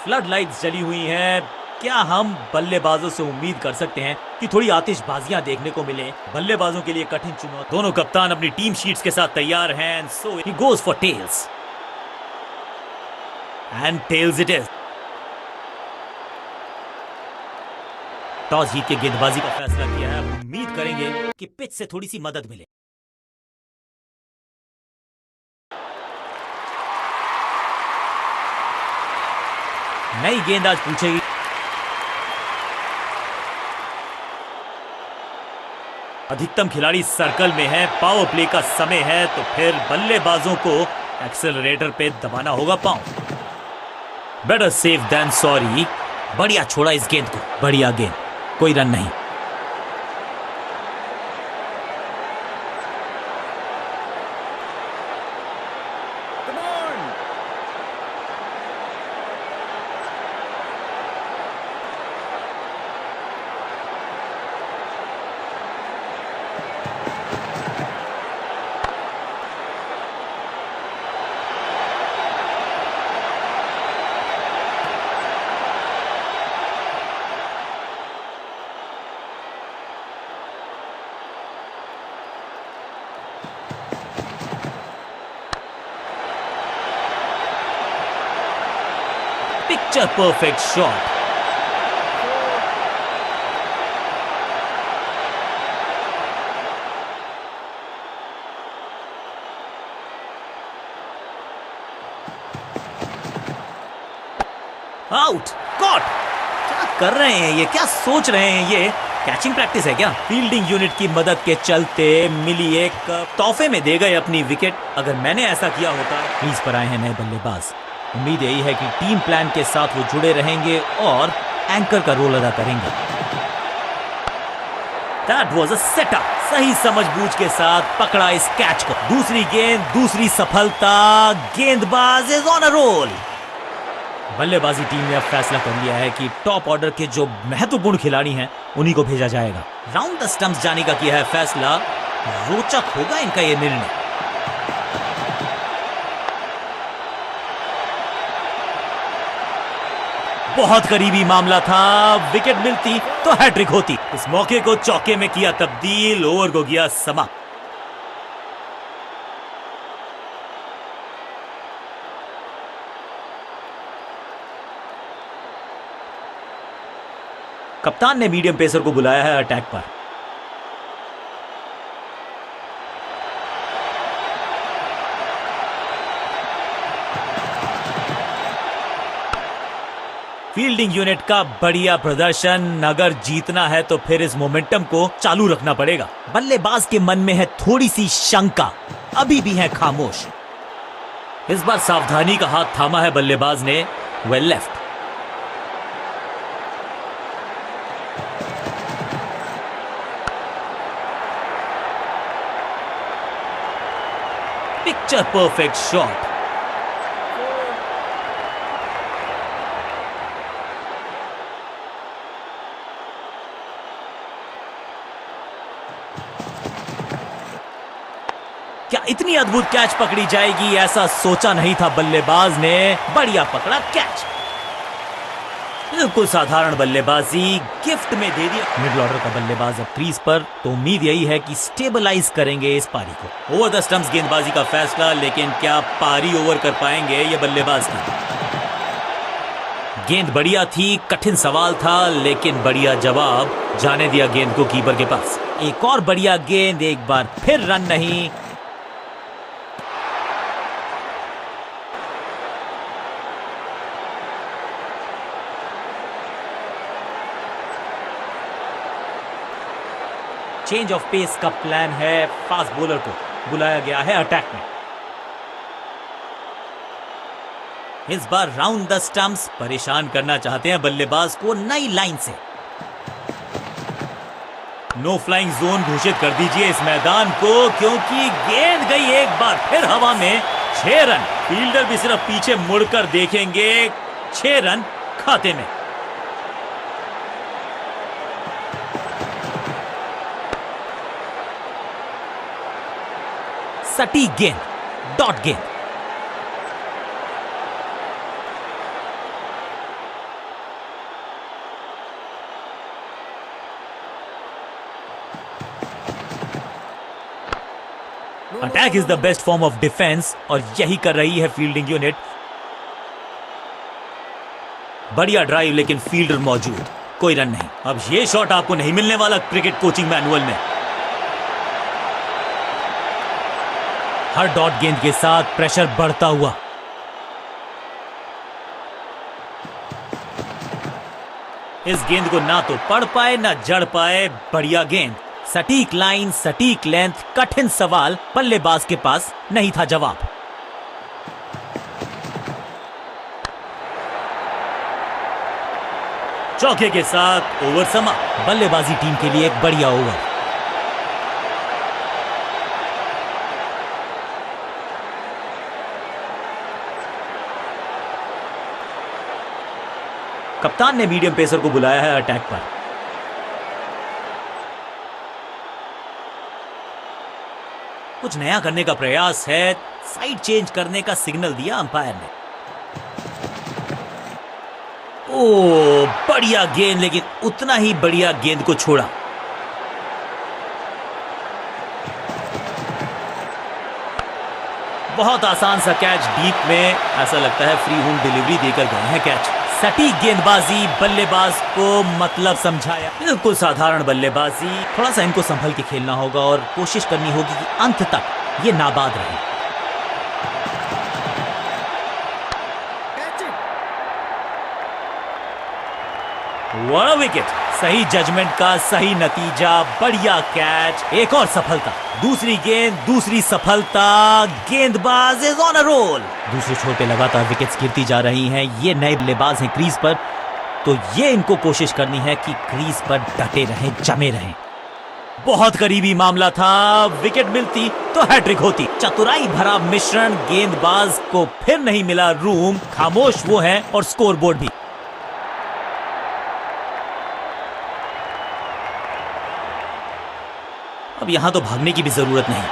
Flood lights जली हुई हैं। क्या हम बल्लेबाजों से उम्मीद कर सकते हैं कि थोड़ी आतिशबाजियां देखने को मिले? बल्लेबाजों के लिए कठिन चुनौती। दोनों कप्तान अपनी टीम शीट्स के साथ तैयार हैं। So he goes for tails and tails it is. Toss जीत के गेंदबाजी का फैसला किया है। उम्मीद करेंगे कि पिच से थोड़ी सी मदद मिले। नई गेंद आज पूछेगी। अधिकतम खिलाड़ी सर्कल में है। पावर प्ले का समय है तो फिर बल्लेबाजों को एक्सेलरेटर पे दबाना होगा पांव। Better safe than sorry. बढ़िया छोड़ा इस गेंद को। बढ़िया गेंद, कोई रन नहीं। Picture perfect shot. Out, caught. क्या कर रहे हैं ये? क्या सोच रहे हैं ये? कैचिंग प्रैक्टिस है क्या? फील्डिंग यूनिट की मदद के चलते मिली एक तोहफे में दे गए अपनी विकेट। अगर मैंने ऐसा किया होता। क्रीज पर आए हैं नए बल्लेबाज। उम्मीद यही है कि टीम प्लान के साथ वो जुड़े रहेंगे और एंकर का रोल अदा करेंगे। That was a setup. सही समझबूझ के साथ पकड़ा इस कैच को। दूसरी गेंद, दूसरी सफलता। गेंदबाज इज ऑन अ रोल। बल्लेबाजी टीम ने अब फैसला कर लिया है कि टॉप ऑर्डर के जो महत्वपूर्ण खिलाड़ी हैं उन्हीं को भेजा जाएगा। राउंड द स्टंप्स जाने का किया है फैसला। रोचक होगा इनका यह निर्णय। बहुत करीबी मामला था। विकेट मिलती तो हैट्रिक होती। इस मौके को चौके में किया तब्दील। ओवर को किया समाप्त। कप्तान ने मीडियम पेसर को बुलाया है अटैक पर। फील्डिंग यूनिट का बढ़िया प्रदर्शन। अगर जीतना है तो फिर इस मोमेंटम को चालू रखना पड़ेगा। बल्लेबाज के मन में है थोड़ी सी शंका, अभी भी है खामोश। इस बार सावधानी का हाथ थामा है बल्लेबाज ने। Well left. Picture perfect shot. क्या इतनी अद्भुत कैच पकड़ी जाएगी? ऐसा सोचा नहीं था बल्लेबाज ने। बढ़िया पकड़ा कैच। बिल्कुल साधारण बल्लेबाजी गिफ्ट में दे दिया। मिडिल ऑर्डर का बल्लेबाज अब क्रीज पर, तो उम्मीद यही है कि स्टेबलाइज करेंगे इस पारी को। ओवर द स्टंप्स गेंदबाजी का फैसला, लेकिन क्या पारी ओवर कर पाएंगे ये बल्लेबाज की? गेंद बढ़िया थी। कठिन सवाल था लेकिन बढ़िया जवाब। जाने दिया गेंद को कीपर के पास। एक और बढ़िया गेंद। एक बार फिर रन नहीं। चेंज ऑफ पेस का प्लान है। फास्ट बॉलर को बुलाया गया है अटैक में। इस बार राउंड द स्टंप्स परेशान करना चाहते हैं बल्लेबाज को नई लाइन से। नो फ्लाइंग जोन घोषित कर दीजिए इस मैदान को, क्योंकि गेंद गई एक बार फिर हवा में। 6 रन। फील्डर भी सिर्फ पीछे मुड़कर देखेंगे। 6 रन खाते में। सटीक गेंद, डॉट गेंद। Attack is the best form of defence और यही कर रही है फील्डिंग यूनिट। बढ़िया ड्राइव लेकिन फील्डर मौजूद, कोई रन नहीं। अब ये शॉट आपको नहीं मिलने वाला क्रिकेट कोचिंग मैनुअल में। हर डॉट गेंद के साथ प्रेशर बढ़ता हुआ। इस गेंद को ना तो पढ़ पाए ना जड़ पाए। बढ़िया गेंद, सटीक लाइन, सटीक लेंथ, कठिन सवाल, बल्लेबाज के पास नहीं था जवाब। चौके के साथ ओवर समा। बल्लेबाजी टीम के लिए एक बढ़िया ओवर। कप्तान ने मीडियम पेसर को बुलाया है अटैक पर। कुछ नया करने का प्रयास है, साइड चेंज करने का सिग्नल दिया अंपायर ने। ओ बढ़िया गेंद, लेकिन उतना ही बढ़िया गेंद को छोड़ा। बहुत आसान सा कैच डीप में, ऐसा लगता है फ्री होम डिलीवरी देकर गए हैं कैच। सटीक गेंदबाजी, बल्लेबाज को मतलब समझाया। बिल्कुल साधारण बल्लेबाजी। थोड़ा सा इनको संभल के खेलना होगा और कोशिश करनी होगी कि अंत तक ये नाबाद रहे। व्हाट अ विकेट, सही जजमेंट का सही नतीजा, बढ़िया कैच, एक और सफलता। दूसरी गेंद, दूसरी सफलता, गेंदबाज इज ऑन अ रोल। दूसरे छोर पे लगातार विकेट्स गिरती जा रही हैं। ये नए बल्लेबाज हैं क्रीज पर, तो ये इनको कोशिश करनी है कि क्रीज पर डटे रहें, जमे रहें। बहुत करीबी मामला था, विकेट मिलती तो हैट्रिक होती। चतुराई भरा मिश्रण, गेंदबाज को फिर नहीं मिला रूम, खामोश वो है और स्कोरबोर्ड भी। अब यहां तो भागने की भी जरूरत नहीं।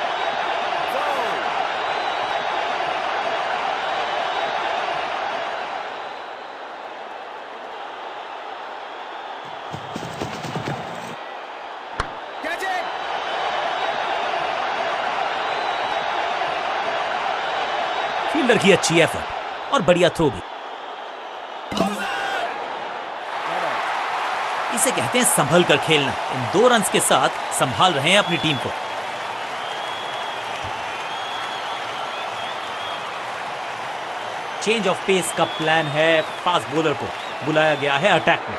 फील्डर की अच्छी एफर्ट और बढ़िया थ्रो भी। इसे कहते हैं संभल कर खेलना। इन 2 रन्स के साथ संभाल रहे हैं अपनी टीम को। चेंज ऑफ पेस का प्लान है। फास्ट बॉलर को बुलाया गया है अटैक में।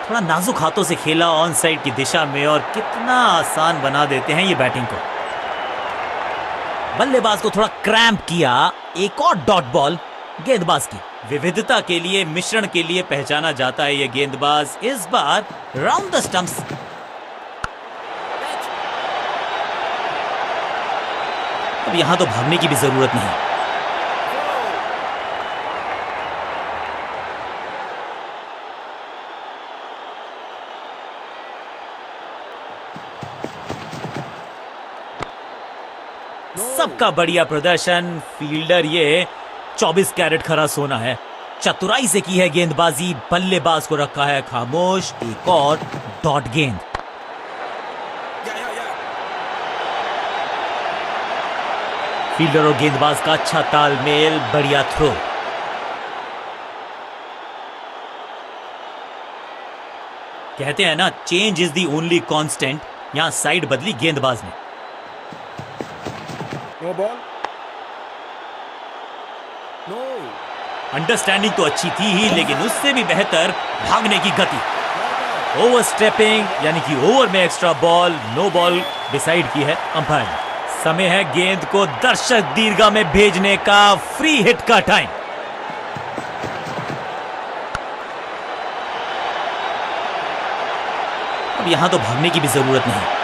थोड़ा नाजुक हाथों से खेला ऑन साइड की दिशा में और कितना आसान बना देते हैं ये बैटिंग को। बल्लेबाज को थोड़ा क्रैम्प किया। एक और डॉट बॉल गेंदबाज की। विविधता के लिए, मिश्रण के लिए पहचाना जाता है ये गेंदबाज। इस बार राउंड द स्टंप्स। अब यहां तो भागने की भी जरूरत नहीं। सबका बढ़िया प्रदर्शन। फील्डर ये 24 कैरेट खरा सोना है। चतुराई से की है गेंदबाजी, बल्लेबाज को रखा है खामोश। एक और डॉट गेंद। फील्डर और गेंदबाज का अच्छा तालमेल, बढ़िया थ्रो। कहते हैं ना, change is the only constant. यहां साइड बदली गेंदबाज ने। No ball, no. अंडरस्टैंडिंग तो अच्छी थी ही, लेकिन उससे भी बेहतर भागने की गति। ओवर स्टेपिंग यानी कि ओवर में extra ball, no ball decide की है अंपायर ने। समय है गेंद को दर्शक दीर्घा में भेजने का। फ्री हिट का टाइम। अब यहां तो भागने की भी जरूरत नहीं।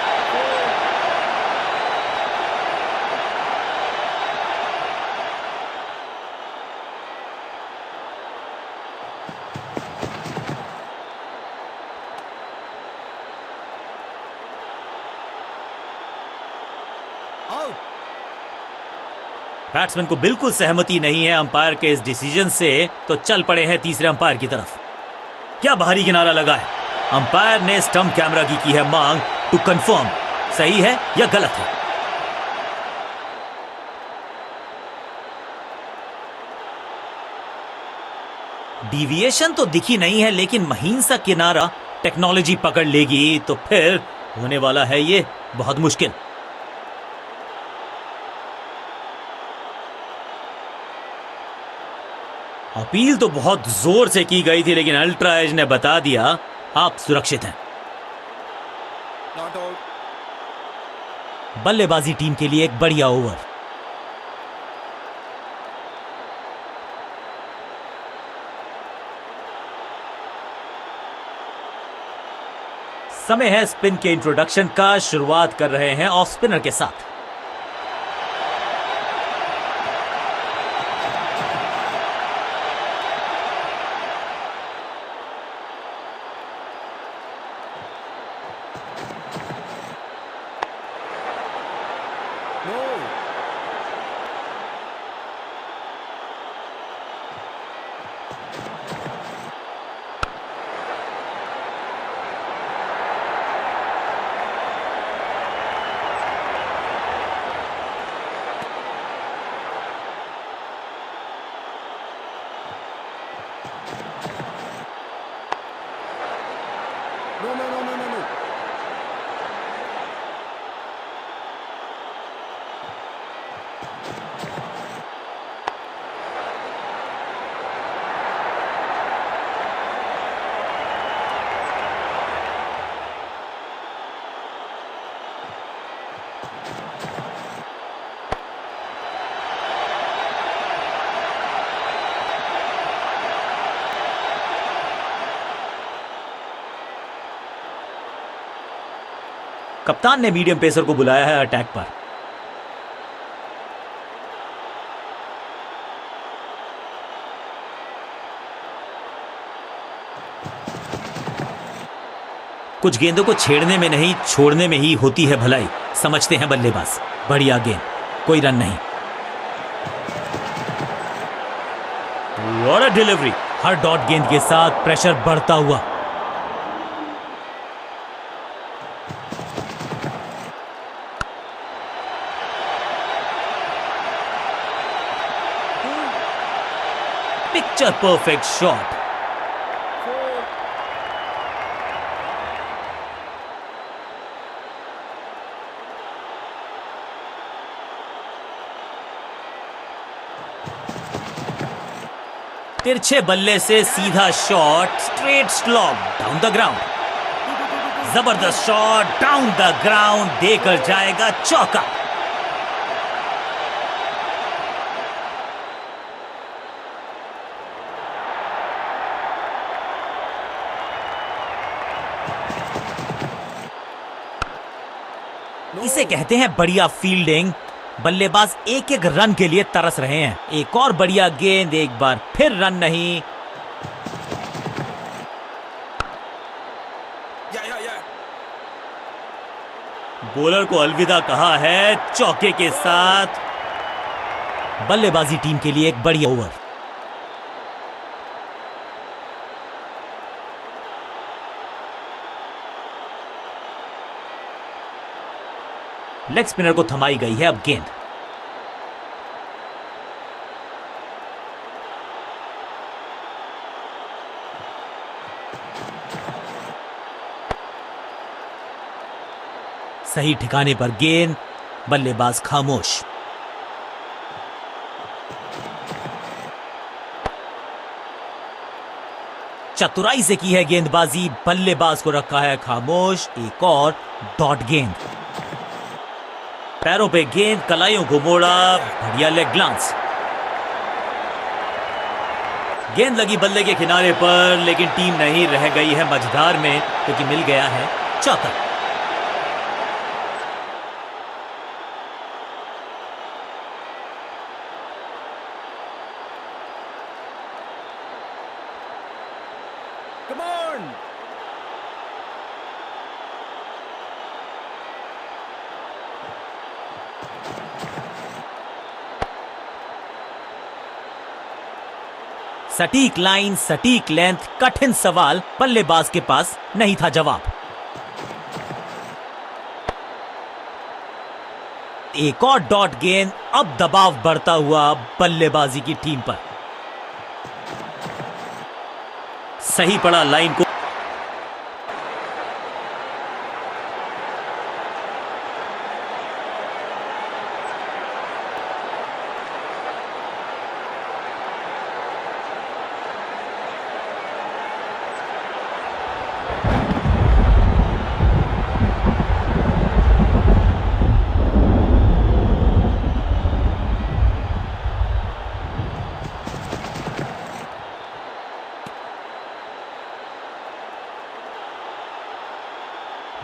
बैट्समैन को बिल्कुल सहमति नहीं है अंपायर के इस डिसीजन से, तो चल पड़े हैं तीसरे अंपायर की तरफ। क्या बाहरी किनारा लगा है। अंपायर ने स्टंप कैमरा की है मांग टू कंफर्म सही है या गलत है। डिविएशन तो दिखी नहीं है, लेकिन महीन सा किनारा टेक्नोलॉजी पकड़ लेगी तो फिर होने वाला है ये बहुत मुश्किल। अपील तो बहुत जोर से की गई थी, लेकिन अल्ट्रा एज ने बता दिया आप सुरक्षित हैं। बल्लेबाजी टीम के लिए एक बढ़िया ओवर। समय है स्पिन के इंट्रोडक्शन का। शुरुआत कर रहे हैं ऑफ स्पिनर के साथ। कप्तान ने मीडियम पेसर को बुलाया है अटैक पर। कुछ गेंदों को छेड़ने में नहीं, छोड़ने में ही होती है भलाई, समझते हैं बल्लेबाज। बढ़िया गेंद, कोई रन नहीं। और डिलीवरी, हर डॉट गेंद के साथ प्रेशर बढ़ता हुआ। Picture perfect shot. तिरछे बल्ले से सीधा shot, straight slog down the ground. जबरदस्त शॉट डाउन द ग्राउंड, देकर जाएगा चौका। इसे कहते हैं बढ़िया फील्डिंग। बल्लेबाज एक एक रन के लिए तरस रहे हैं। एक और बढ़िया गेंद, एक बार फिर रन नहीं। बॉलर को अलविदा कहा है चौके के साथ। बल्लेबाजी टीम के लिए एक बढ़िया ओवर। लेग स्पिनर को थमाई गई है अब गेंद। सही ठिकाने पर गेंद, बल्लेबाज खामोश। चतुराई से की है गेंदबाजी, बल्लेबाज को रखा है खामोश। एक और डॉट गेंद, पैरों पे गेंद, कलाइयों को मोड़ा, बढ़िया लेग ग्लांस। गेंद लगी बल्ले के किनारे पर, लेकिन टीम नहीं रह गई है मझधार में, क्योंकि मिल गया है चौका। Come on! सटीक लाइन, सटीक लेंथ, कठिन सवाल, बल्लेबाज के पास नहीं था जवाब। एक और डॉट गेंद, अब दबाव बढ़ता हुआ बल्लेबाजी की टीम पर। सही पड़ा लाइन को।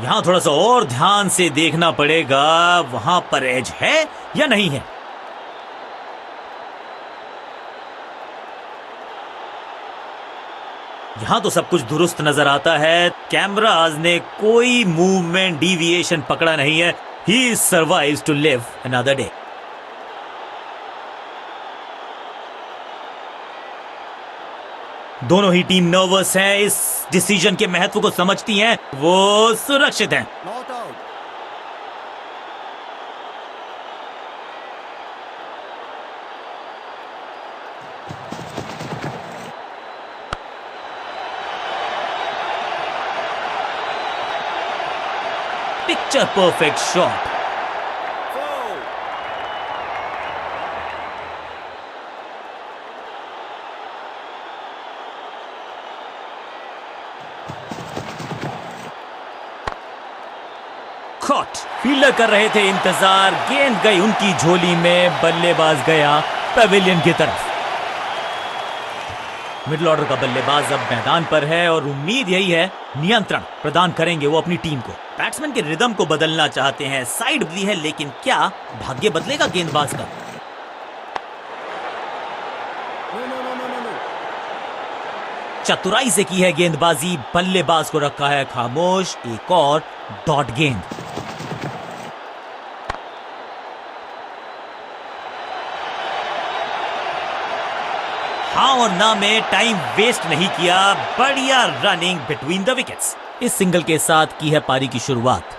यहां थोड़ा सा और ध्यान से देखना पड़ेगा, वहां पर एज है या नहीं है। यहां तो सब कुछ दुरुस्त नजर आता है। कैमराज ने कोई मूवमेंट डिविएशन पकड़ा नहीं है। He survives to live another day. दोनों ही टीम नर्वस हैं, इस डिसीजन के महत्व को समझती हैं, वो सुरक्षित हैं। Picture perfect shot. Caught. Fielder कर रहे थे इंतजार, गेंद गई उनकी झोली में, बल्लेबाज गया पवेलियन की तरफ। मिडिल ऑर्डर का बल्लेबाज अब मैदान पर है और उम्मीद यही है नियंत्रण प्रदान करेंगे वो अपनी टीम को। बैट्समैन के रिदम को बदलना चाहते हैं, साइड बदली है, लेकिन क्या भाग्य बदलेगा गेंदबाज का? चतुराई से की है गेंदबाजी, बल्लेबाज को रखा है खामोश। एक और डॉट गेंद। हाँ और ना में टाइम वेस्ट नहीं किया, बढ़िया रनिंग बिटवीन द विकेट्स। इस सिंगल के साथ की है पारी की शुरुआत।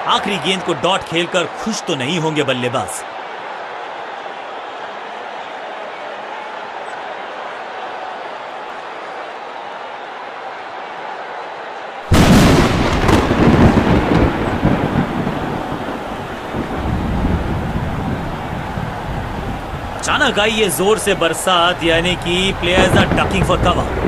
आखिरी गेंद को डॉट खेलकर खुश तो नहीं होंगे बल्लेबाज। अचानक आई ये जोर से बरसात, यानी कि players are ducking for cover.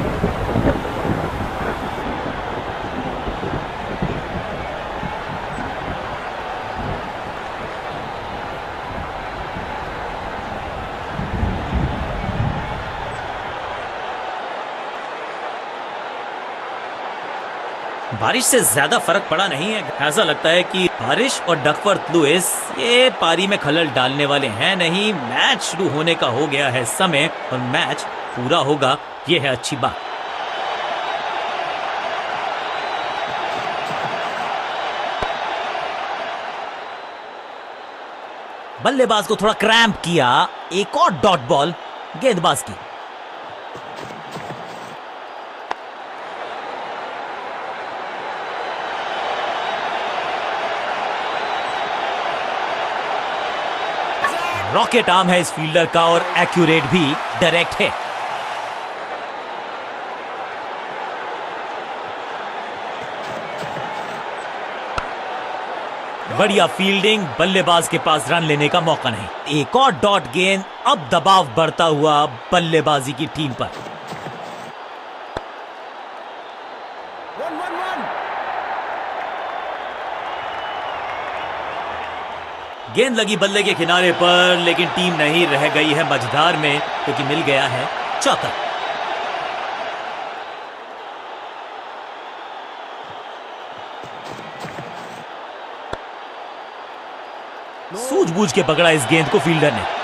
बारिश से ज्यादा फर्क पड़ा नहीं है। ऐसा लगता है कि बारिश और डकवर्थ लुइस ये पारी में खलल डालने वाले हैं नहीं। मैच शुरू होने का हो गया है समय और मैच पूरा होगा, ये है अच्छी बात। बल्लेबाज को थोड़ा क्रैम्प किया। एक और डॉट बॉल गेंदबाज की। रॉकेट आर्म है इस फील्डर का और एक्यूरेट भी, डायरेक्ट है। बढ़िया फील्डिंग, बल्लेबाज के पास रन लेने का मौका नहीं। एक और डॉट गेंद, अब दबाव बढ़ता हुआ बल्लेबाजी की टीम पर। गेंद लगी बल्ले के किनारे पर, लेकिन टीम नहीं रह गई है मझधार में, क्योंकि मिल गया है चौका। सूझबूझ के पकड़ा इस गेंद को फील्डर ने।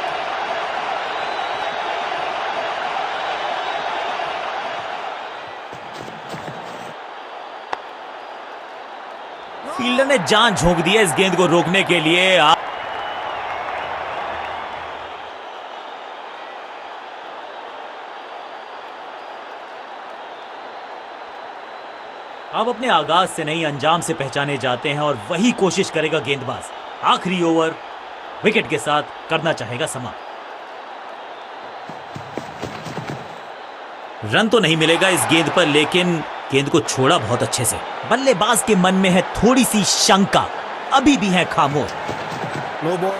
फील्डर ने जान झोंक दी है इस गेंद को रोकने के लिए। अब अपने आगाज से नहीं अंजाम से पहचाने जाते हैं और वही कोशिश करेगा गेंदबाज। आखिरी ओवर विकेट के साथ करना चाहेगा समाप्त। रन तो नहीं मिलेगा इस गेंद पर, लेकिन गेंद को छोड़ा बहुत अच्छे से। बल्लेबाज के मन में है थोड़ी सी शंका, अभी भी है खामोश। No ball.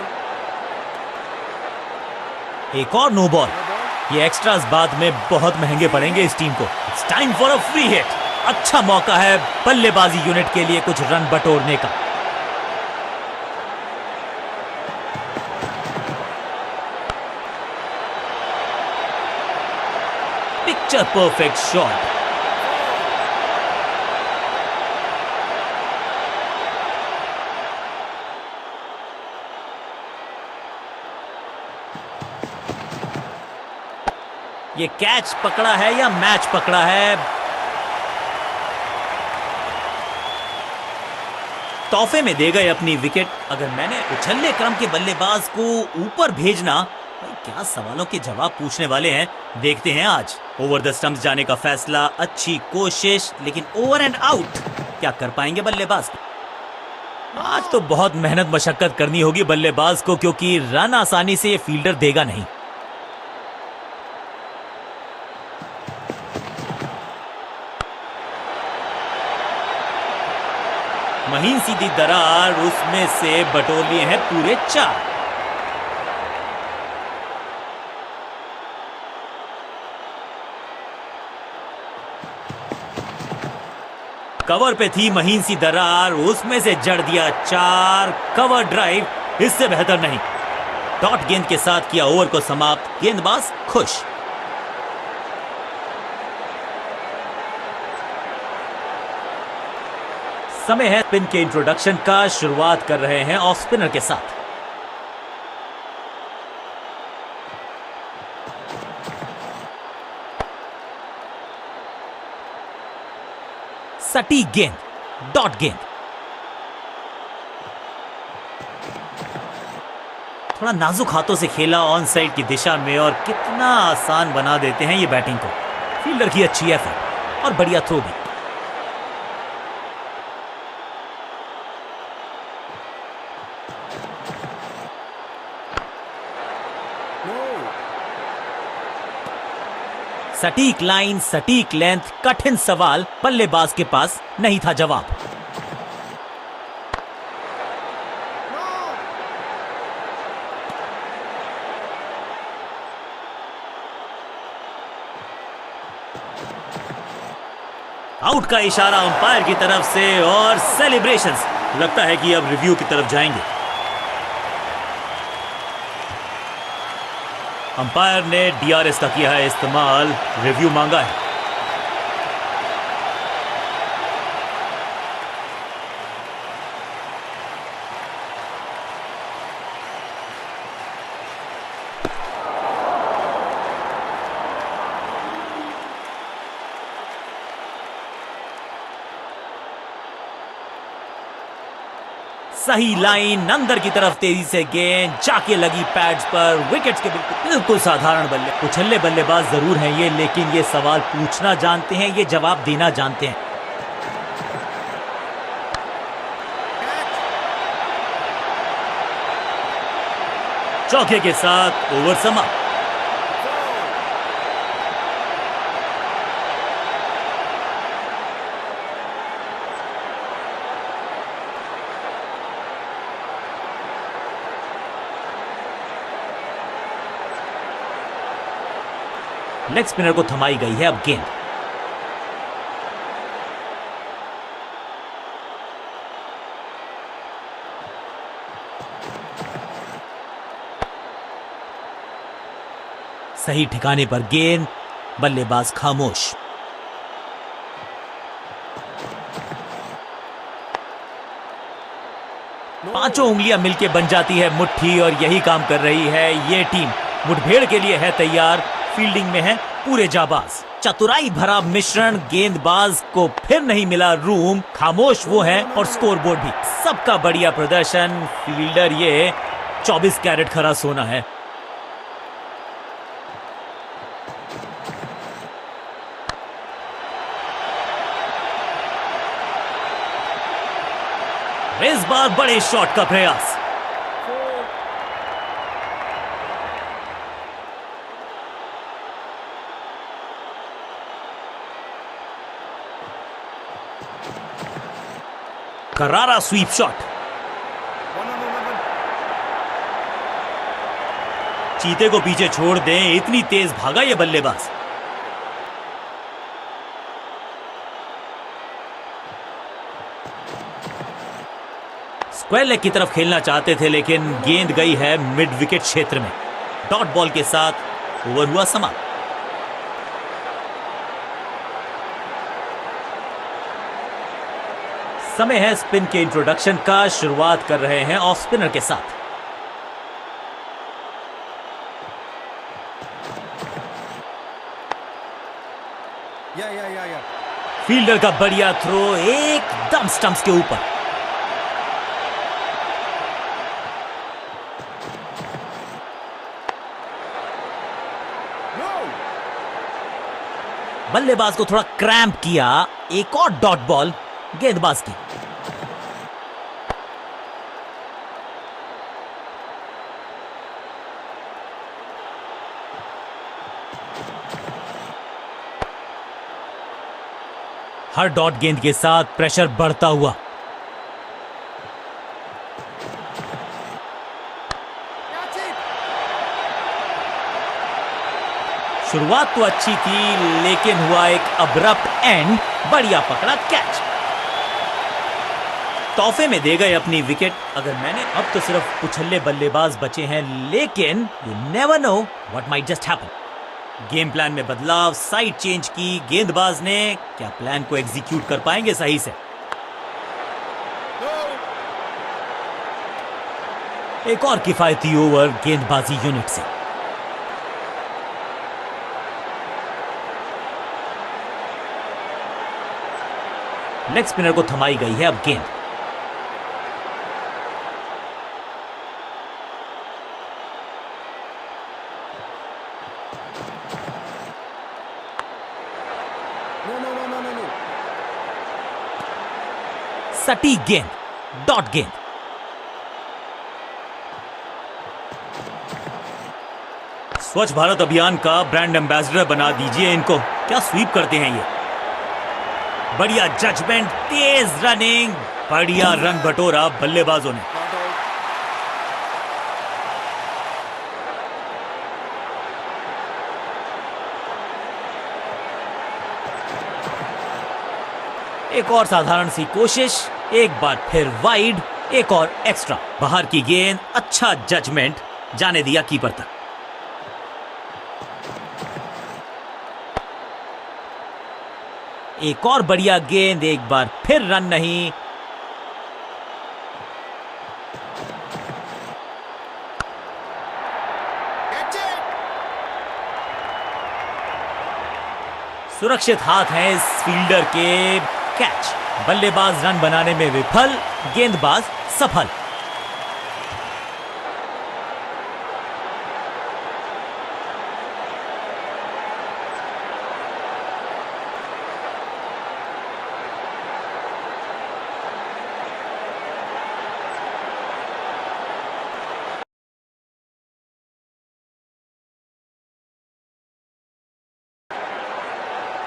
एक और नो बॉल। ये एक्स्ट्रास बाद में बहुत महंगे पड़ेंगे इस टीम को। It's time for a free hit. अच्छा मौका है बल्लेबाजी यूनिट के लिए कुछ रन बटोरने का। Picture perfect shot. ये कैच पकड़ा है या मैच पकड़ा है? तोहफे में दे गए अपनी विकेट। अगर मैंने उछलने क्रम के बल्लेबाज को ऊपर भेजना, भाई क्या सवालों के जवाब पूछने वाले हैं, देखते हैं आज। ओवर द स्टंप्स जाने का फैसला, अच्छी कोशिश, लेकिन ओवर एंड आउट। क्या कर पाएंगे बल्लेबाज? आज तो बहुत मेहनत मशक्कत करनी होगी बल्लेबाज को, क्योंकि रन आसानी से ये फील्डर देगा नहीं। महीन सीधी दरार, उसमें से बटोर लिए हैं पूरे 4। कवर पे थी महीन सी दरार, उसमें से जड़ दिया 4। कवर ड्राइव, इससे बेहतर नहीं। डॉट गेंद के साथ किया ओवर को समाप्त। गेंदबाज खुश। समय है स्पिन के इंट्रोडक्शन का। शुरुआत कर रहे हैं ऑफ स्पिनर के साथ। सटीक गेंद, डॉट गेंद। थोड़ा नाजुक हाथों से खेला ऑन साइड की दिशा में, और कितना आसान बना देते हैं ये बैटिंग को। फील्डर की अच्छी एफर्ट और बढ़िया थ्रो भी। सटीक लाइन, सटीक लेंथ, कठिन सवाल। बल्लेबाज के पास नहीं था जवाब। आउट का इशारा अंपायर की तरफ से, और सेलिब्रेशंस। लगता है कि अब रिव्यू की तरफ जाएंगे। अंपायर ने डीआरएस का किया है इस्तेमाल, रिव्यू मांगा है। सही लाइन, अंदर की तरफ तेजी से गेंद जाके लगी पैड्स पर। विकेट्स के बिल्कुल साधारण बल्ले, उछल्ले बल्लेबाज जरूर हैं ये, लेकिन ये सवाल पूछना जानते हैं, ये जवाब देना जानते हैं। चौके के साथ ओवर समाप्त। लेग स्पिनर को थमाई गई है अब गेंद। सही ठिकाने पर गेंद, बल्लेबाज खामोश। पांचों उंगलियां मिलके बन जाती है मुट्ठी, और यही काम कर रही है ये टीम। मुठभेड़ के लिए है तैयार, फील्डिंग में है पूरे जाबाज। चतुराई भरा मिश्रण, गेंदबाज को फिर नहीं मिला रूम, खामोश वो है और स्कोरबोर्ड भी। सबका बढ़िया प्रदर्शन, फील्डर ये 24 कैरेट खरा सोना है। इस बार बड़े शॉट का प्रयास, करारा स्वीप शॉट, चीते को पीछे छोड़ दें, इतनी तेज भागा ये बल्लेबाज। स्क्वायर लेग की तरफ खेलना चाहते थे लेकिन गेंद गई है मिड विकेट क्षेत्र में। डॉट बॉल के साथ ओवर हुआ समाप्त। समय है स्पिन के इंट्रोडक्शन का। शुरुआत कर रहे हैं ऑफ स्पिनर के साथ। फील्डर का बढ़िया थ्रो एकदम स्टंप्स के ऊपर। बल्लेबाज को थोड़ा क्रैम्प किया। एक और डॉट बॉल गेंदबाज की। हर डॉट गेंद के साथ प्रेशर बढ़ता हुआ। शुरुआत तो अच्छी थी लेकिन हुआ एक अब्रप्ट एंड। बढ़िया पकड़ा कैच। तोहफे में दे गए अपनी विकेट। अगर मैंने अब तो सिर्फ उछल्ले बल्लेबाज बचे हैं लेकिन you never know what might just happen. Game plan में बदलाव, साइड चेंज की गेंदबाज ने। क्या प्लान को एग्जीक्यूट कर पाएंगे सही से? एक और किफायती ओवर गेंदबाजी यूनिट से। लेग स्पिनर को थमाई गई है अब गेंद। सटीक गेंद, डॉट गेंद। स्वच्छ भारत अभियान का ब्रांड एम्बेसडर बना दीजिए इनको। क्या स्वीप करते हैं ये। बढ़िया जजमेंट, तेज रनिंग, बढ़िया रन बटोरा बल्लेबाजों ने। एक और साधारण सी कोशिश, एक बार फिर वाइड, एक और एक्स्ट्रा। बाहर की गेंद, अच्छा जजमेंट, जाने दिया कीपर तक। एक और बढ़िया गेंद, एक बार फिर रन नहीं। सुरक्षित हाथ हैं इस फील्डर के। कैच। बल्लेबाज रन बनाने में विफल, गेंदबाज सफल।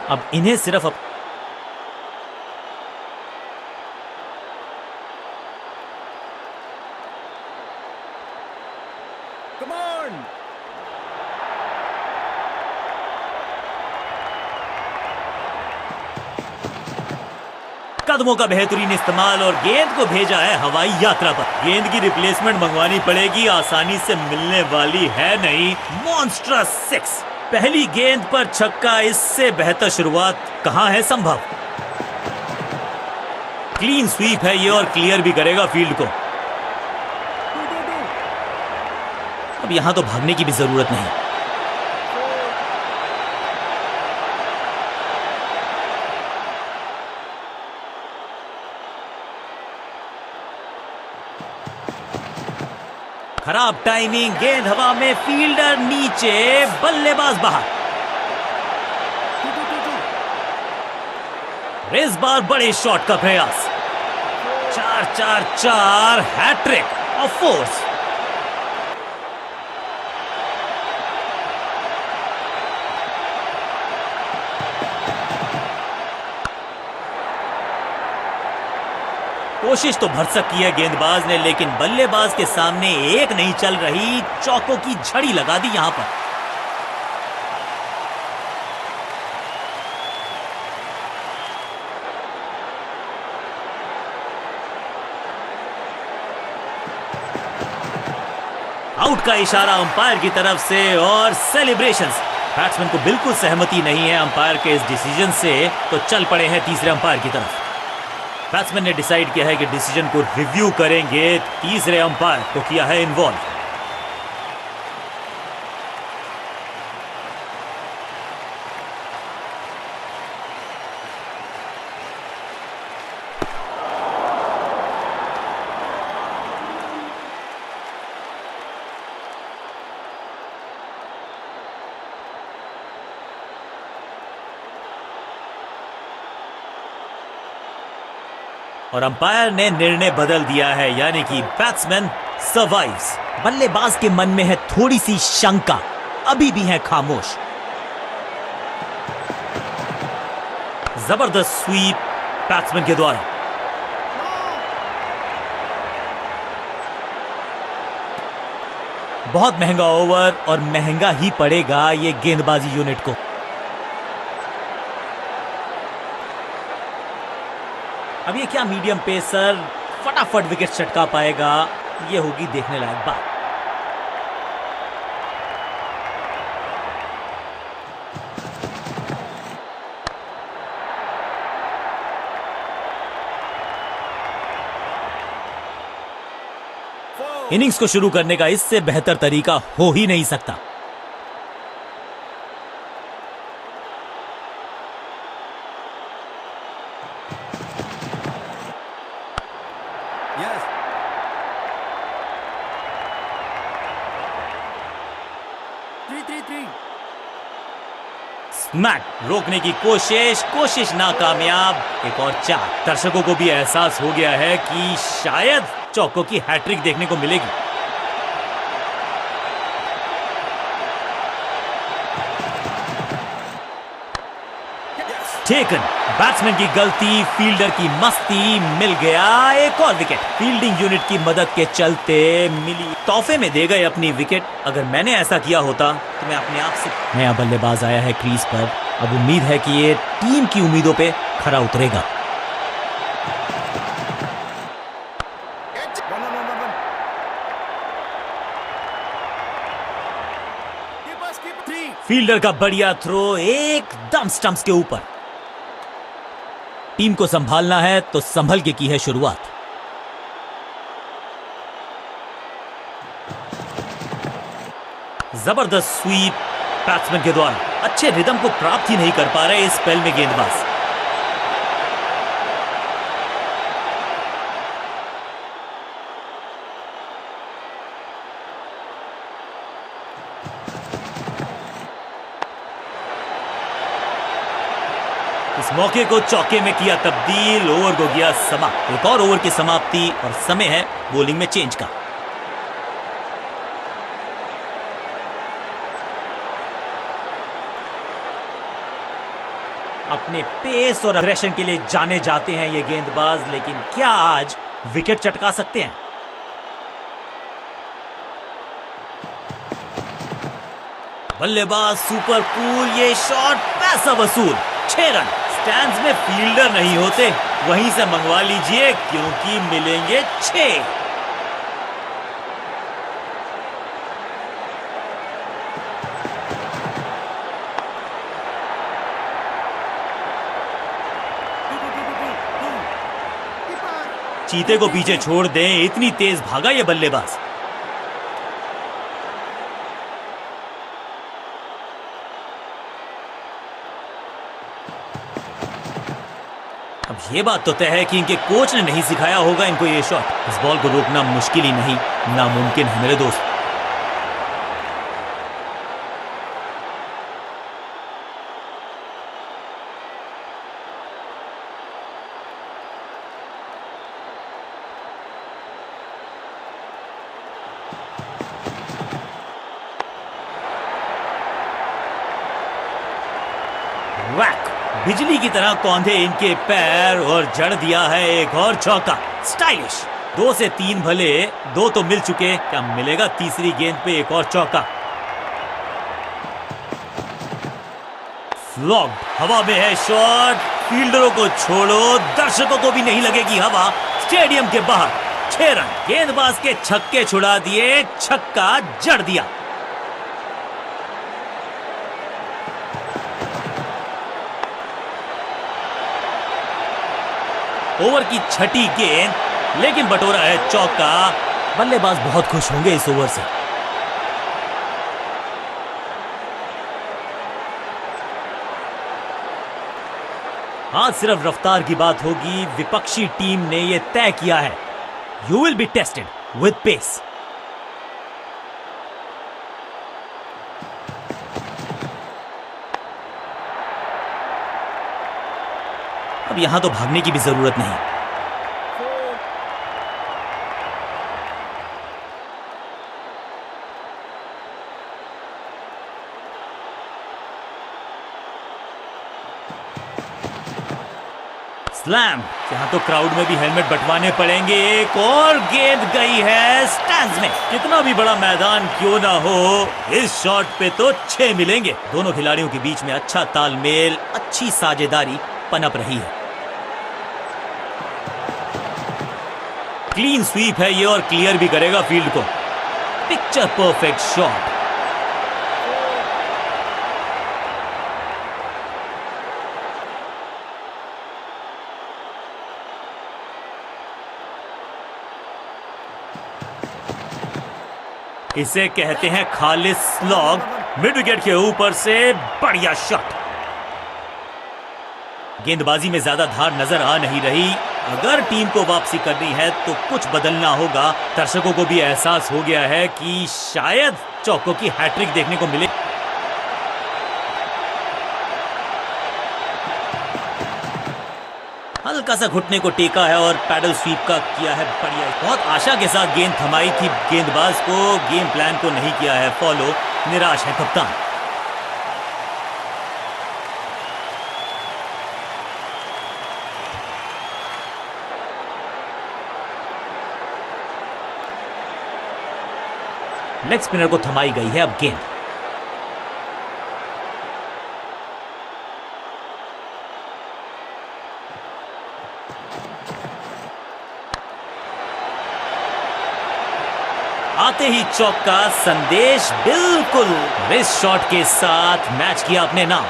अब इन्हें सिर्फ कदमों का बेहतरीन इस्तेमाल और गेंद को भेजा है हवाई यात्रा पर। गेंद की रिप्लेसमेंट मंगवानी पड़ेगी, आसानी से मिलने वाली है नहीं। मॉन्स्ट्रस 6। पहली गेंद पर छक्का, इससे बेहतर शुरुआत कहां है संभव। क्लीन स्वीप है ये और क्लियर भी करेगा फील्ड को। अब यहां तो भागने की भी जरूरत नहीं। खराब टाइमिंग, गेंद हवा में, फील्डर नीचे, बल्लेबाज बाहर। इस बार बड़े शॉट का प्रयास। 4-4-4 हैट्रिक ऑफ फोर्स। कोशिश तो भरसक की है गेंदबाज ने, लेकिन बल्लेबाज के सामने एक नहीं चल रही, चौकों की झड़ी लगा दी यहां पर। आउट का इशारा अंपायर की तरफ से और सेलिब्रेशंस। बैट्समैन को बिल्कुल सहमति नहीं है अंपायर के इस डिसीजन से, तो चल पड़े हैं तीसरे अंपायर की तरफ। बैट्समैन ने डिसाइड किया है कि डिसीजन को रिव्यू करेंगे, तीसरे अंपायर को किया है इन्वॉल्व। और अंपायर ने निर्णय बदल दिया है, यानी कि बैट्समैन सर्वाइव्स। बल्लेबाज के मन में है थोड़ी सी शंका, अभी भी है खामोश। जबरदस्त स्वीप बैट्समैन के द्वारा। बहुत महंगा ओवर और महंगा ही पड़ेगा ये गेंदबाजी यूनिट को। अब ये क्या मीडियम पेसर फटाफट विकेट चटका पाएगा, ये होगी देखने लायक बात। इनिंग्स को शुरू करने का इससे बेहतर तरीका हो ही नहीं सकता। स्मैक रोकने की कोशिश नाकामयाब। एक और 4। दर्शकों को भी एहसास हो गया है कि शायद चौकों की हैट्रिक देखने को मिलेगी। टेकन, बैट्समैन की गलती, फील्डर की मस्ती, मिल गया एक और विकेट। फील्डिंग यूनिट की मदद के चलते मिली, तोहफे में दे गए अपनी विकेट। अगर मैंने ऐसा किया होता तो मैं अपने आप से। नया बल्लेबाज आया है क्रीज पर, अब उम्मीद है कि ये टीम की उम्मीदों पे खरा उतरेगा। फील्डर का बढ़िया थ्रो एकदम स्टंप्स के ऊपर। टीम को संभालना है तो संभल के की है शुरुआत। जबरदस्त स्वीप बैट्समैन के द्वारा। अच्छे रिदम को प्राप्त ही नहीं कर पा रहे इस स्पेल में गेंदबाज। इस मौके को चौके में किया तब्दील, ओवर को किया समाप्त। एक और ओवर की समाप्ति और समय है बॉलिंग में चेंज का। अपने पेस और अग्रेशन के लिए जाने जाते हैं ये गेंदबाज, लेकिन क्या आज विकेट चटका सकते हैं? बल्लेबाज सुपर कूल, ये शॉट पैसा वसूल। 6 रन। स्टैंड्स में फील्डर नहीं होते, वहीं से मंगवा लीजिए क्योंकि मिलेंगे 6। चीते को पीछे छोड़ दें, इतनी तेज भागा ये बल्लेबाज। अब ये बात तो तय है कि इनके कोच ने नहीं सिखाया होगा इनको ये शॉट। इस बॉल को रोकना मुश्किल ही नहीं। नामुमकिन है मेरे दोस्त। वैक, बिजली की तरह कौंधे इनके पैर और जड़ दिया है एक और चौका। स्टाइलिश। 2 से 3 भले, 2 तो मिल चुके, क्या मिलेगा तीसरी गेंद पे एक और चौका। फ्लॉग्ड, हवा में है शॉट। फील्डरों को छोड़ो, दर्शकों को भी नहीं लगेगी हवा। स्टेडियम के बाहर 6 रन। गेंदबाज के छक्के छुड़ा दिए, छक्का जड़ दिया। ओवर की छठी गेंद, लेकिन बटोरा है चौका। बल्लेबाज बहुत खुश होंगे इस ओवर से। आज सिर्फ रफ्तार की बात होगी। विपक्षी टीम ने यह तय किया है, you will be tested with pace. अब यहां तो भागने की भी जरूरत नहीं। स्लैम। यहां तो क्राउड में भी हेलमेट बंटवाने पड़ेंगे। एक और गेंद गई है स्टैंड्स में। कितना भी बड़ा मैदान क्यों ना हो, इस शॉट पे तो 6 मिलेंगे। दोनों खिलाड़ियों के बीच में अच्छा तालमेल, अच्छी साझेदारी पनप रही है। क्लीन स्वीप है ये और क्लियर भी करेगा फील्ड को। Picture perfect shot. इसे कहते हैं खालिस स्लॉग। मिड विकेट के ऊपर से बढ़िया शॉट। गेंदबाजी में ज्यादा धार नजर आ नहीं रही। अगर टीम को वापसी करनी है तो कुछ बदलना होगा। दर्शकों को भी एहसास हो गया है कि शायद चौकों की हैट्रिक देखने को मिले। हल्का सा घुटने को टेका है और पैडल स्वीप का किया है बढ़िया। बहुत आशा के साथ गेंद थमाई थी गेंदबाज को, गेम प्लान को नहीं किया है फॉलो। निराश है कप्तान। लेग स्पिनर को थमाई गई है अब गेंद। आते ही चौका। संदेश बिल्कुल इस शॉट के साथ मैच किया अपने नाम।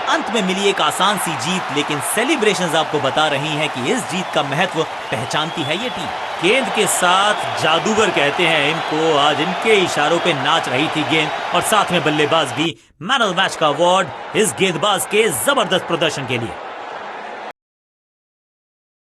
अंत में मिली एक आसान सी जीत, लेकिन सेलिब्रेशंस आपको बता रही हैं कि इस जीत का महत्व पहचानती है ये टीम। गेंद के साथ जादूगर कहते हैं इनको। आज इनके इशारों पे नाच रही थी गेंद और साथ में बल्लेबाज भी। मैन ऑफ द मैच का अवार्ड इस गेंदबाज के जबरदस्त प्रदर्शन के लिए।